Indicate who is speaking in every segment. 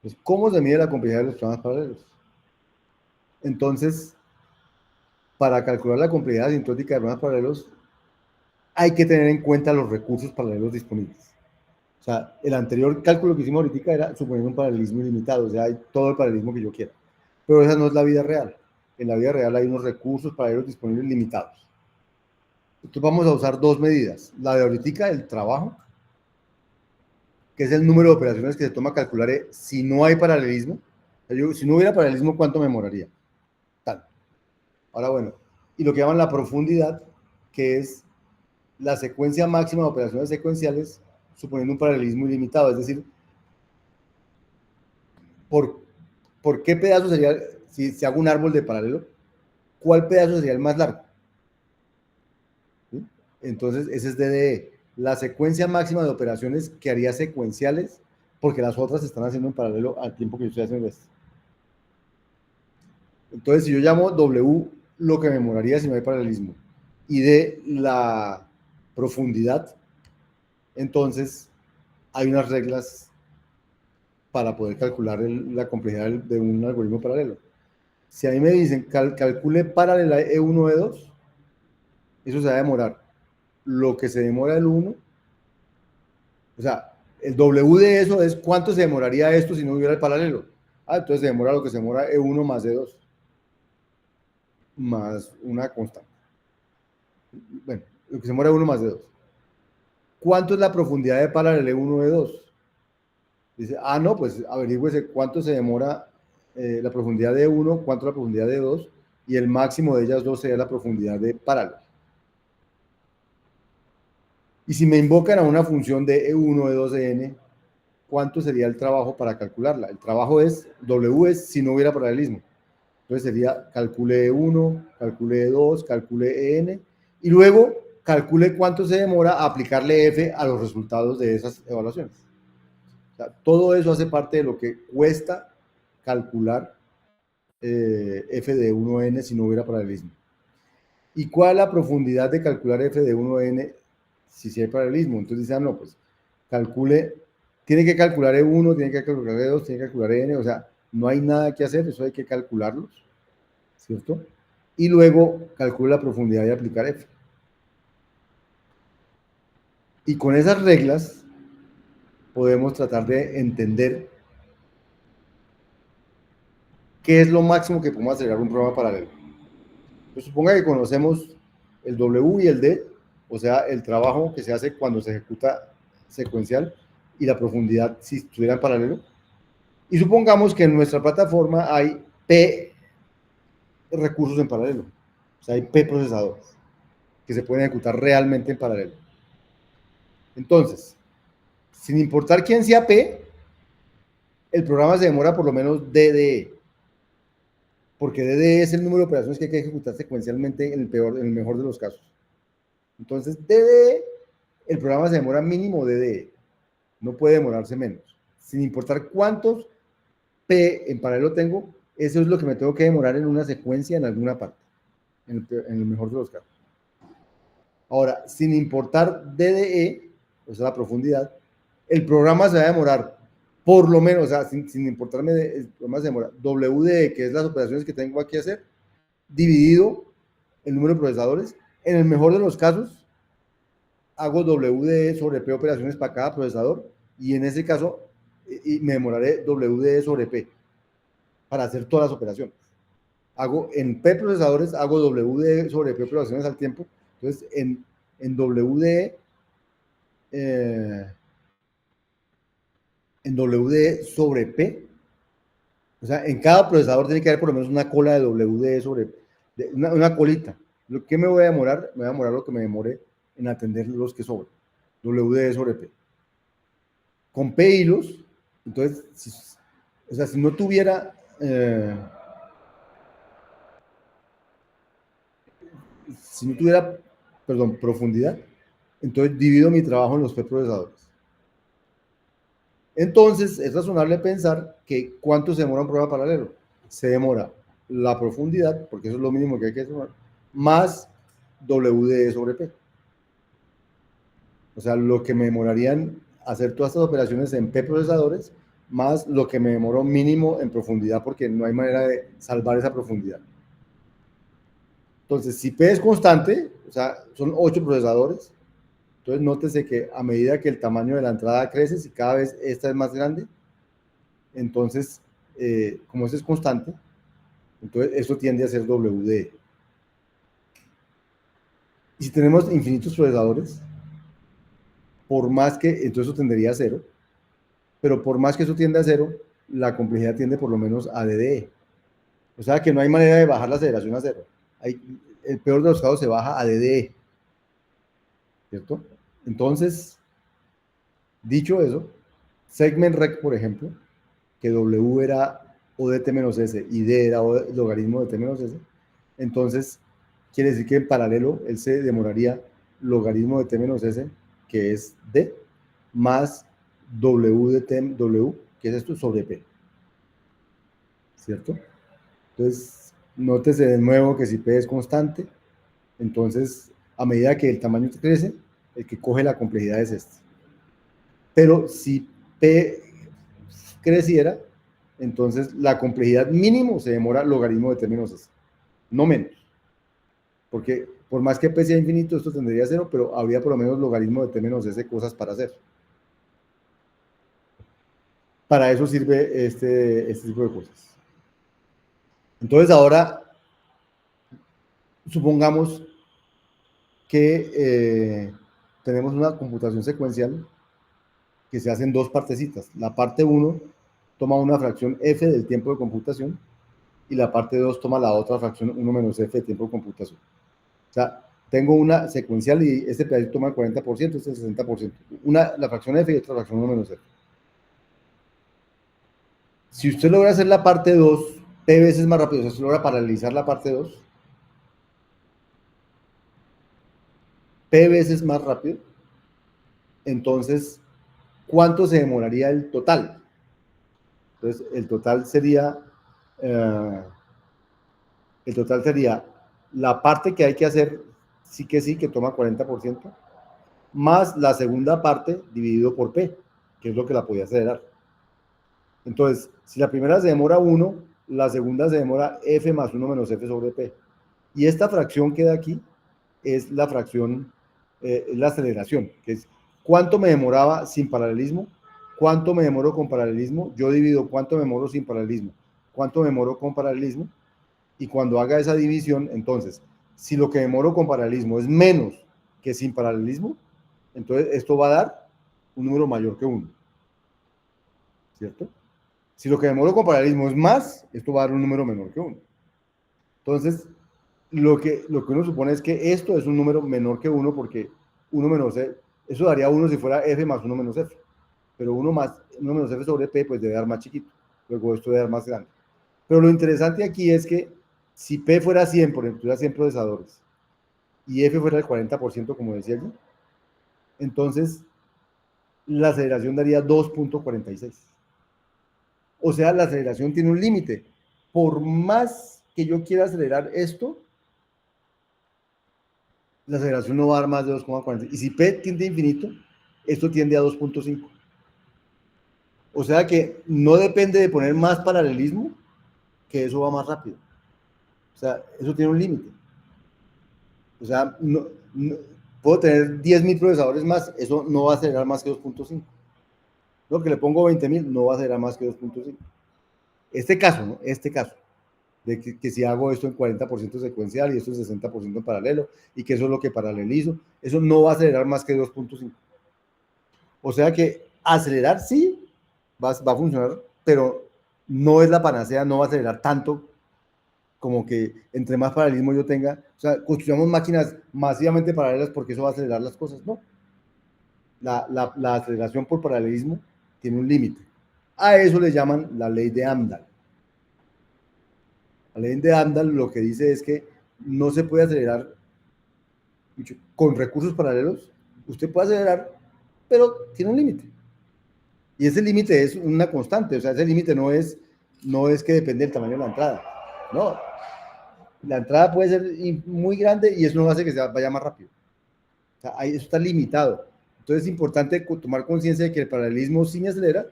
Speaker 1: Pues, ¿cómo se mide la complejidad de los programas paralelos? Entonces, para calcular la complejidad asintótica de programas paralelos, hay que tener en cuenta los recursos paralelos disponibles. O sea, el anterior cálculo que hicimos ahorita era suponiendo un paralelismo ilimitado, o sea, hay todo el paralelismo que yo quiera. Pero esa no es la vida real. En la vida real hay unos recursos paralelos disponibles limitados. Entonces vamos a usar dos medidas. La de ahorita, el trabajo, que es el número de operaciones que se toma calcular si no hay paralelismo. Si no hubiera paralelismo, ¿cuánto me demoraría? Tal. Ahora, bueno, y lo que llaman la profundidad, que es la secuencia máxima de operaciones secuenciales suponiendo un paralelismo ilimitado, es decir, por, por qué pedazo sería, si hago un árbol de paralelo, cuál pedazo sería el más largo. ¿Sí? Entonces, ese es DDE, la secuencia máxima de operaciones que haría secuenciales, porque las otras se están haciendo en paralelo al tiempo que yo estoy haciendo esto. Entonces, si yo llamo W lo que me demoraría si no hay paralelismo, y D la profundidad, entonces hay unas reglas para poder calcular la complejidad de un algoritmo paralelo. Si a mí me dicen calcule paralela E1, E2, eso se va a demorar lo que se demora el 1, o sea, el W de eso es cuánto se demoraría esto si no hubiera el paralelo. Entonces se demora lo que se demora E1 más E2, más una constante. Bueno, lo que se demora E1 más E2. ¿Cuánto es la profundidad de paralelo E1, E2? Dice, no, pues averígüese cuánto se demora la profundidad de 1, cuánto es la profundidad de 2, y el máximo de ellas dos sería la profundidad de paralelo. Y si me invocan a una función de E1, E2, En, ¿cuánto sería el trabajo para calcularla? El trabajo es, W es si no hubiera paralelismo. Entonces sería calcule E1, calcule E2, calcule En, y luego calcule cuánto se demora a aplicarle F a los resultados de esas evaluaciones. O sea, todo eso hace parte de lo que cuesta calcular F de 1n si no hubiera paralelismo. ¿Y cuál es la profundidad de calcular F de 1n si hay paralelismo? Entonces dicen, no, pues calcule, tiene que calcular E1, tiene que calcular E2, tiene que calcular N, o sea, no hay nada que hacer, eso hay que calcularlos, ¿cierto? Y luego calcule la profundidad y aplicar F. Y con esas reglas podemos tratar de entender qué es lo máximo que podemos acelerar un programa paralelo. Pues suponga que conocemos el W y el D, o sea, el trabajo que se hace cuando se ejecuta secuencial y la profundidad si estuviera en paralelo. Y supongamos que en nuestra plataforma hay P recursos en paralelo, o sea, hay P procesadores que se pueden ejecutar realmente en paralelo. Entonces, sin importar quién sea P, el programa se demora por lo menos DDE, porque DDE es el número de operaciones que hay que ejecutar secuencialmente en el mejor de los casos. Entonces, DDE, el programa se demora mínimo DDE, no puede demorarse menos. Sin importar cuántos P en paralelo tengo, eso es lo que me tengo que demorar en una secuencia en alguna parte, en el mejor de los casos. Ahora, sin importar DDE, o sea, la profundidad, el programa se va a demorar por lo menos, o sea, sin importarme, el programa se demora WDE, que es las operaciones que tengo aquí a hacer, dividido el número de procesadores. En el mejor de los casos, hago WDE sobre P operaciones para cada procesador y en ese caso me demoraré WDE sobre P para hacer todas las operaciones. Hago en P procesadores, hago WDE sobre P operaciones al tiempo. Entonces, en WDE, en WDE sobre P, o sea, en cada procesador tiene que haber por lo menos una cola de WDE sobre una colita. ¿Lo que me voy a demorar? Me voy a demorar lo que me demore en atender los que sobran. WDE sobre P. Con P hilos, entonces, o sea, si no tuviera si no tuviera, perdón, profundidad, entonces divido mi trabajo en los P procesadores. Entonces, es razonable pensar que ¿cuánto se demora un programa paralelo? Se demora la profundidad, porque eso es lo mínimo que hay que hacer, más WDE sobre P. O sea, lo que me demorarían hacer todas estas operaciones en P procesadores más lo que me demoró mínimo en profundidad, porque no hay manera de salvar esa profundidad. Entonces, si P es constante, o sea, son 8 procesadores, entonces nótese que a medida que el tamaño de la entrada crece, si cada vez esta es más grande, entonces, como eso es constante, entonces eso tiende a ser WD. Y si tenemos infinitos procesadores, por más que, entonces eso tendería a cero, pero por más que eso tienda a cero, la complejidad tiende por lo menos a DDE. O sea que no hay manera de bajar la aceleración a cero. El peor de los casos se baja a DDE. ¿Cierto? Entonces, dicho eso, SegmentRec, por ejemplo, que W era O de T-S y D era O logaritmo de T-S, entonces quiere decir que en paralelo él se demoraría logaritmo de T-S, que es D, más W de T, W, que es esto, sobre P. ¿Cierto? Entonces, nótese de nuevo que si P es constante, entonces, a medida que el tamaño crece, el que coge la complejidad es este. Pero si P creciera, entonces la complejidad mínimo se demora logaritmo de T menos S, no menos. Porque por más que P sea infinito, esto tendría a cero, pero habría por lo menos logaritmo de T menos S cosas para hacer. Para eso sirve este tipo de cosas. Entonces ahora, supongamos que tenemos una computación secuencial que se hace en dos partecitas. La parte 1 toma una fracción f del tiempo de computación y la parte 2 toma la otra fracción 1 menos f de tiempo de computación. O sea, tengo una secuencial y este pedacito toma el 40%, este el 60%. La fracción f y otra fracción 1 menos f. Si usted logra hacer la parte 2 p veces más rápido, o sea, si logra paralelizar la parte 2, p veces más rápido, entonces, ¿cuánto se demoraría el total? Entonces, el total sería la parte que hay que hacer, sí, que toma 40%, más la segunda parte dividido por P, que es lo que la podía acelerar. Entonces, si la primera se demora 1, la segunda se demora F más 1 menos F sobre P. Y esta fracción que da aquí es la fracción, la aceleración, que es cuánto me demoraba sin paralelismo, cuánto me demoro con paralelismo, yo divido cuánto me demoro sin paralelismo, cuánto me demoro con paralelismo, y cuando haga esa división, entonces, si lo que demoro con paralelismo es menos que sin paralelismo, entonces esto va a dar un número mayor que 1. ¿Cierto? Si lo que demoro con paralelismo es más, esto va a dar un número menor que 1. Entonces, lo que uno supone es que esto es un número menor que 1 porque 1 menos f, eso daría 1 si fuera f más 1 menos f. Pero 1 menos f sobre p, pues debe dar más chiquito. Luego esto debe dar más grande. Pero lo interesante aquí es que si P fuera 100, por ejemplo, tuviera 100 procesadores, y F fuera el 40%, como decía yo, entonces la aceleración daría 2.46. O sea, la aceleración tiene un límite. Por más que yo quiera acelerar esto, la aceleración no va a dar más de 2.46. Y si P tiende a infinito, esto tiende a 2.5. O sea que no depende de poner más paralelismo, que eso va más rápido. O sea, eso tiene un límite. O sea, puedo tener 10.000 procesadores más, eso no va a acelerar más que 2.5. Lo que le pongo 20.000 no va a acelerar más que 2.5. Este caso, ¿no? Este caso, de que si hago esto en 40% secuencial y esto en 60% en paralelo, y que eso es lo que paralelizo, eso no va a acelerar más que 2.5. O sea que acelerar sí va a funcionar, pero no es la panacea, no va a acelerar tanto como que entre más paralelismo yo tenga, o sea, construyamos máquinas masivamente paralelas porque eso va a acelerar las cosas, no. La aceleración por paralelismo tiene un límite. A eso le llaman la ley de Amdahl. La ley de Amdahl lo que dice es que no se puede acelerar con recursos paralelos. Usted puede acelerar, pero tiene un límite. Y ese límite es una constante, o sea, ese límite no es que depende del tamaño de la entrada. No, la entrada puede ser muy grande y eso no hace que se vaya más rápido. O sea, ahí eso está limitado. Entonces es importante tomar conciencia de que el paralelismo sí me acelera,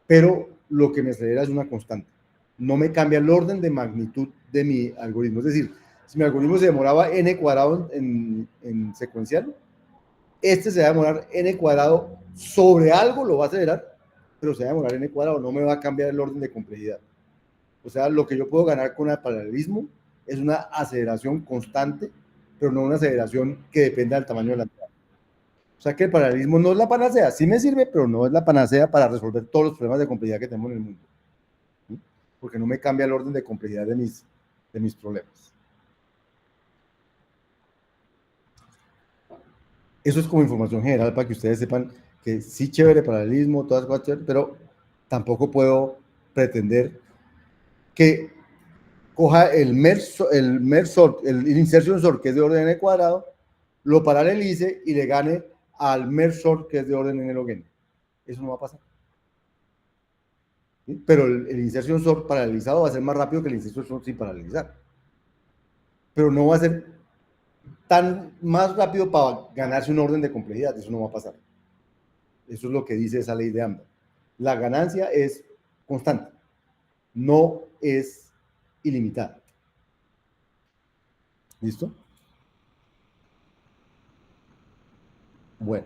Speaker 1: pero lo que me acelera es una constante. No me cambia el orden de magnitud de mi algoritmo. Es decir, si mi algoritmo se demoraba n cuadrado en secuencial, este se va a demorar n cuadrado sobre algo, lo va a acelerar, pero se va a demorar n cuadrado, no me va a cambiar el orden de complejidad. O sea, lo que yo puedo ganar con el paralelismo es una aceleración constante, pero no una aceleración que dependa del tamaño de la entrada. O sea que el paralelismo no es la panacea, sí me sirve, pero no es la panacea para resolver todos los problemas de complejidad que tenemos en el mundo. ¿Sí? Porque no me cambia el orden de complejidad de mis problemas. Eso es como información general para que ustedes sepan que sí chévere paralelismo, todas cosas chéveres, pero tampoco puedo pretender que coja el insertion sort, que es de orden n cuadrado, lo paralelice y le gane al merge sort, que es de orden n log n. Eso no va a pasar. ¿Sí? Pero el insertion sort paralelizado va a ser más rápido que el insertion sort sin paralelizar. Pero no va a ser tan más rápido para ganarse un orden de complejidad. Eso no va a pasar. Eso es lo que dice esa ley de Amdahl. La ganancia es constante, no es ilimitada. ¿Listo? Bueno.